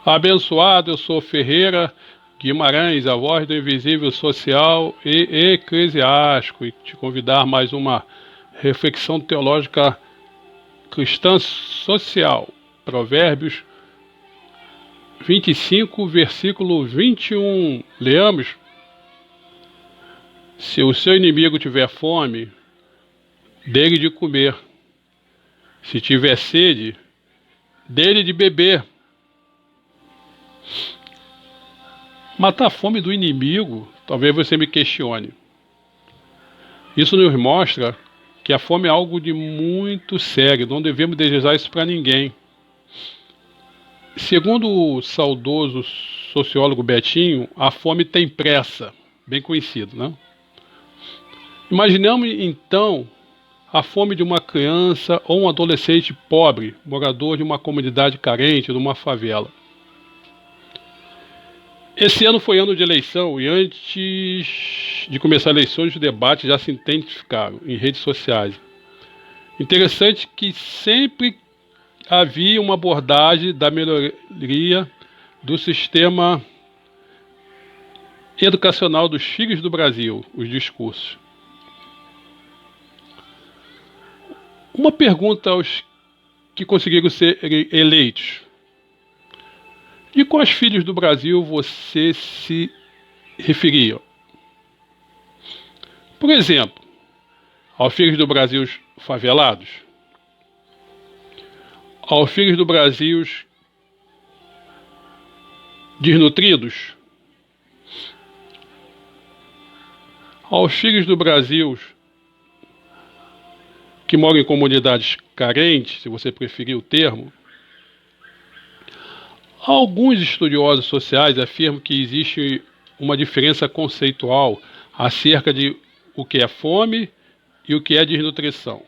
Abençoado, eu sou Ferreira Guimarães, a voz do invisível social e eclesiástico, e te convidar mais uma reflexão teológica cristã social. Provérbios 25, versículo 21. Leamos: se o seu inimigo tiver fome, dê-lhe de comer. Se tiver sede, dê-lhe de beber. Matar a fome do inimigo, talvez você me questione. Isso nos mostra que a fome é algo de muito sério, não devemos desejar isso para ninguém. Segundo o saudoso sociólogo Betinho, a fome tem pressa, bem conhecido, né? Imaginamos então a fome de uma criança ou um adolescente pobre, morador de uma comunidade carente, de uma favela. Esse ano foi ano de eleição e antes de começar a eleição, os debates já se intensificaram em redes sociais. Interessante que sempre havia uma abordagem da melhoria do sistema educacional dos filhos do Brasil, os discursos. Uma pergunta aos que conseguiram ser eleitos: de quais filhos do Brasil você se referia? Por exemplo, aos filhos do Brasil favelados? Aos filhos do Brasil desnutridos? Aos filhos do Brasil que moram em comunidades carentes, se você preferir o termo? Alguns estudiosos sociais afirmam que existe uma diferença conceitual acerca de o que é fome e o que é desnutrição.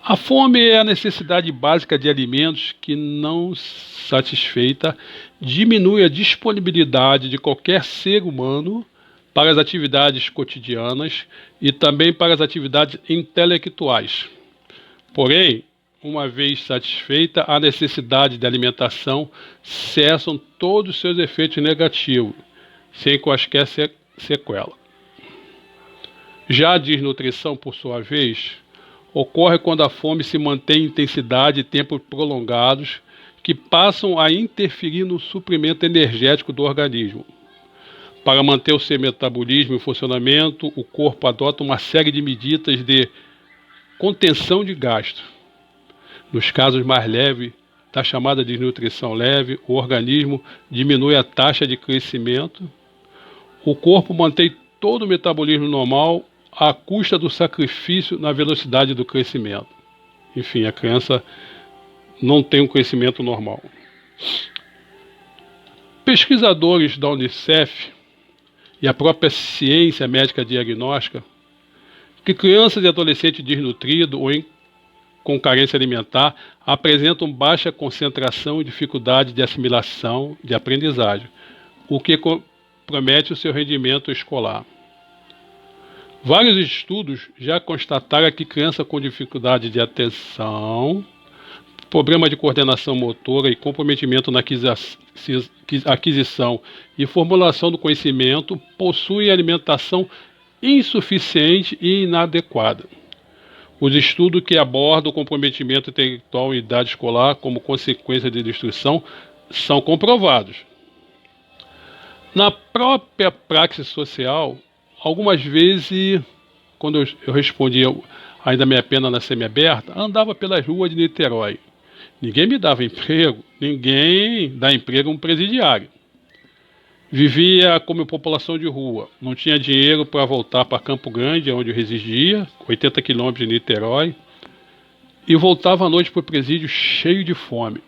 A fome é a necessidade básica de alimentos que, não satisfeita, diminui a disponibilidade de qualquer ser humano para as atividades cotidianas e também para as atividades intelectuais. Porém, uma vez satisfeita a necessidade de alimentação, cessam todos os seus efeitos negativos, sem quaisquer sequela. Já a desnutrição, por sua vez, ocorre quando a fome se mantém em intensidade e tempos prolongados, que passam a interferir no suprimento energético do organismo. Para manter o seu metabolismo em funcionamento, o corpo adota uma série de medidas de contenção de gasto. Nos casos mais leves, da chamada desnutrição leve, o organismo diminui a taxa de crescimento. O corpo mantém todo o metabolismo normal à custa do sacrifício na velocidade do crescimento. Enfim, a criança não tem um crescimento normal. Pesquisadores da Unicef e a própria ciência médica diagnóstica que crianças e adolescentes desnutridos ou com carência alimentar apresentam baixa concentração e dificuldade de assimilação de aprendizagem, o que compromete o seu rendimento escolar. Vários estudos já constataram que crianças com dificuldade de atenção, problema de coordenação motora e comprometimento na aquisição e formulação do conhecimento possuem alimentação insuficiente e inadequada. Os estudos que abordam o comprometimento intelectual em idade escolar como consequência de destruição são comprovados. Na própria praxis social, algumas vezes, quando eu respondia ainda minha pena na semiaberta, andava pelas ruas de Niterói. Ninguém me dava emprego, ninguém dá emprego a um presidiário. Vivia como população de rua, não tinha dinheiro para voltar para Campo Grande, onde eu residia, 80 quilômetros de Niterói, e voltava à noite para o presídio cheio de fome.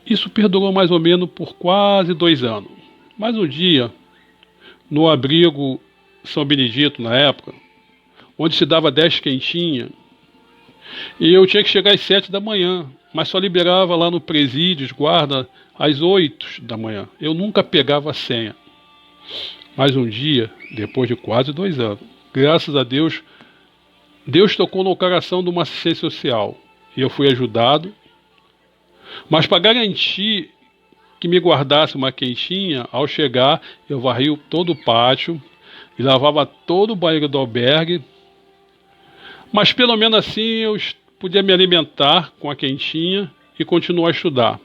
Isso perdurou mais ou menos por quase 2 anos. Mas um dia, no abrigo São Benedito, na época, onde se dava 10 quentinha, e eu tinha que chegar às 7 da manhã, mas só liberava lá no presídio, os guardas, às 8 da manhã. Eu nunca pegava a senha. Mas um dia, depois de quase 2 anos, graças a Deus, Deus tocou no coração de uma assistente social. e eu fui ajudado. Mas para garantir que me guardasse uma quentinha, ao chegar eu varri todo o pátio e lavava todo o banheiro do albergue. Mas pelo menos assim eu podia me alimentar com a quentinha e continuar a estudar.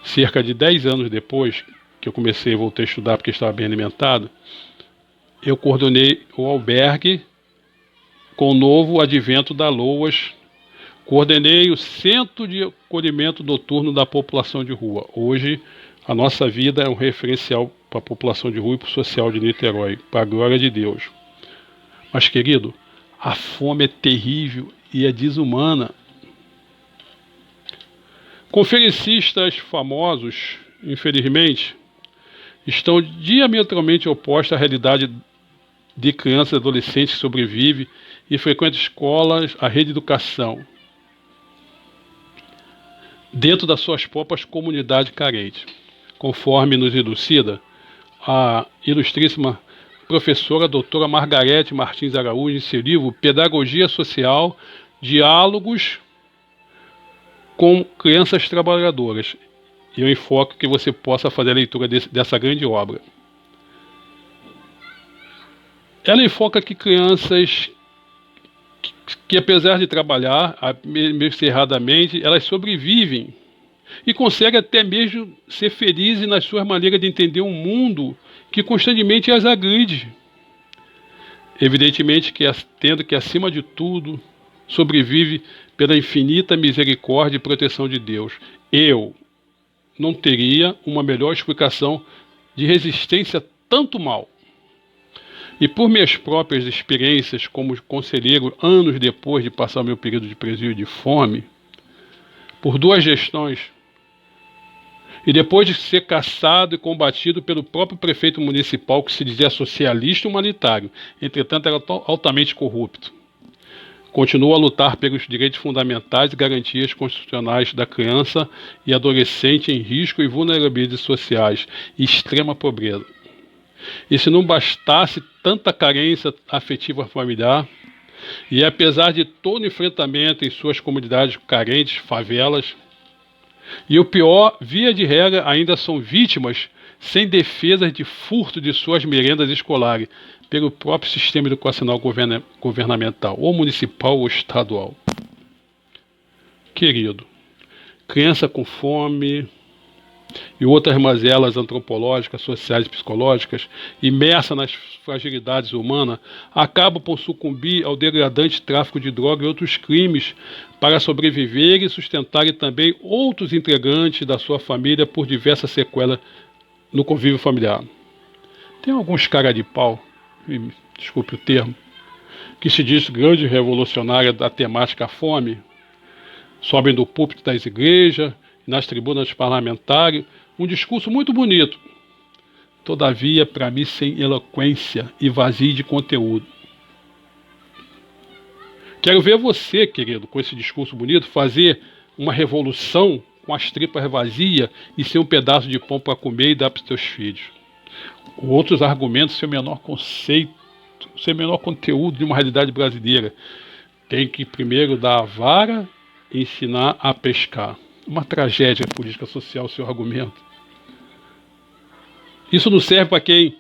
Cerca de 10 anos depois que eu comecei e voltei a estudar porque estava bem alimentado, eu coordenei o albergue com o novo advento da LOAS. Coordenei o Centro de Acolhimento Noturno da População de Rua. Hoje, a nossa vida é um referencial para a população de rua e para o social de Niterói, para a glória de Deus. Mas, querido, a fome é terrível e é desumana. Conferencistas famosos, infelizmente, estão diametralmente opostos à realidade de crianças e adolescentes que sobrevivem e frequentam escolas, a rede de educação, dentro das suas próprias comunidades carentes. Conforme nos elucida a ilustríssima professora doutora Margarete Martins Araújo em seu livro Pedagogia Social, Diálogos com Crianças Trabalhadoras. E eu enfoco que você possa fazer a leitura dessa grande obra. Ela enfoca que crianças que apesar de trabalhar cerradamente, elas sobrevivem e conseguem até mesmo ser felizes nas suas maneiras de entender um mundo que constantemente as agride. Evidentemente que tendo que, acima de tudo, sobrevive pela infinita misericórdia e proteção de Deus. Eu não teria uma melhor explicação de resistência a tanto mal. E por minhas próprias experiências como conselheiro, anos depois de passar o meu período de presídio de fome, por 2 gestões, e depois de ser caçado e combatido pelo próprio prefeito municipal, que se dizia socialista e humanitário, entretanto era altamente corrupto, continuo a lutar pelos direitos fundamentais e garantias constitucionais da criança e adolescente em risco e vulnerabilidades sociais e extrema pobreza. E se não bastasse tanta carência afetiva familiar, e apesar de todo enfrentamento em suas comunidades carentes, favelas, e o pior, via de regra, ainda são vítimas sem defesas de furto de suas merendas escolares pelo próprio sistema educacional governamental, ou municipal ou estadual. Querido, criança com fome e outras mazelas antropológicas, sociais e psicológicas, imersa nas fragilidades humanas, acabam por sucumbir ao degradante tráfico de droga e outros crimes para sobreviver e sustentarem também outros integrantes da sua família por diversas sequelas no convívio familiar. Tem alguns cara de pau, desculpe o termo, que se diz grande revolucionária da temática fome, sobem do púlpito das igrejas, nas tribunas parlamentares, um discurso muito bonito, todavia, para mim, sem eloquência e vazio de conteúdo. Quero ver você, querido, com esse discurso bonito, fazer uma revolução com as tripas vazias e sem um pedaço de pão para comer e dar para os seus filhos. Outros argumentos sem o menor conceito, sem o menor conteúdo de uma realidade brasileira. Tem que primeiro dar a vara e ensinar a pescar. Uma tragédia política social, seu argumento. Isso não serve para quem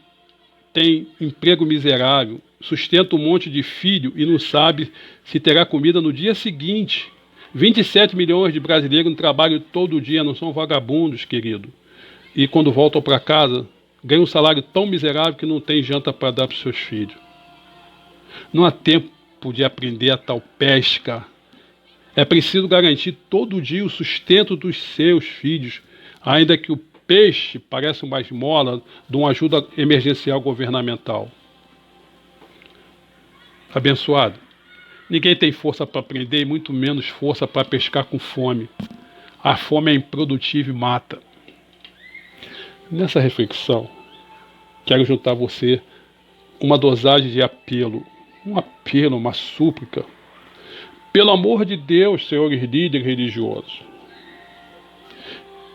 tem emprego miserável, sustenta um monte de filho e não sabe se terá comida no dia seguinte. 27 milhões de brasileiros não trabalham todo dia, não são vagabundos, querido. E quando voltam para casa, ganham um salário tão miserável que não tem janta para dar para os seus filhos. Não há tempo de aprender a tal pesca. É preciso garantir todo dia o sustento dos seus filhos, ainda que o peixe pareça uma esmola de uma ajuda emergencial governamental. Abençoado, ninguém tem força para aprender e muito menos força para pescar com fome. A fome é improdutiva e mata. Nessa reflexão, quero juntar a você uma dosagem de apelo, uma súplica. Pelo amor de Deus, senhores líderes religiosos,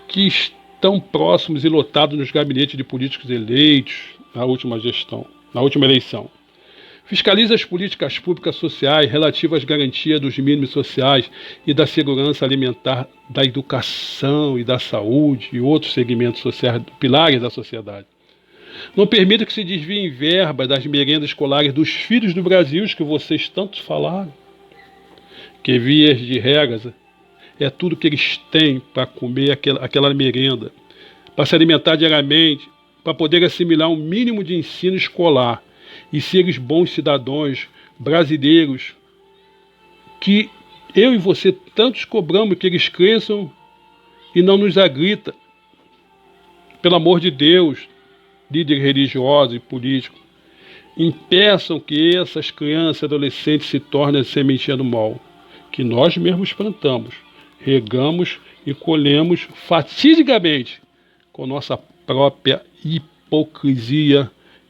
que estão próximos e lotados nos gabinetes de políticos eleitos na última gestão, na última eleição, Fiscalize as políticas públicas sociais relativas às garantias dos mínimos sociais e da segurança alimentar, da educação e da saúde e outros segmentos sociais, pilares da sociedade. Não permita que se desviem verba das merendas escolares dos filhos do Brasil, que vocês tanto falaram, que vias de regras é tudo que eles têm para comer aquela merenda, para se alimentar diariamente, para poder assimilar um mínimo de ensino escolar e serem bons cidadãos brasileiros, que eu e você tantos cobramos que eles cresçam e não nos agrita. Pelo amor de Deus, líderes religiosos e políticos, impeçam que essas crianças e adolescentes se tornem a sementinha do mal, que nós mesmos plantamos, regamos e colhemos fatidicamente com nossa própria hipocrisia,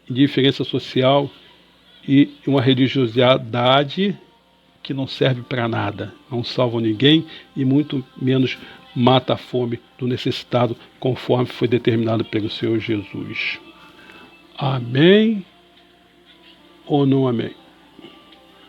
indiferença social e uma religiosidade que não serve para nada, não salva ninguém e muito menos mata a fome do necessitado, conforme foi determinado pelo Senhor Jesus. Amém ou não amém?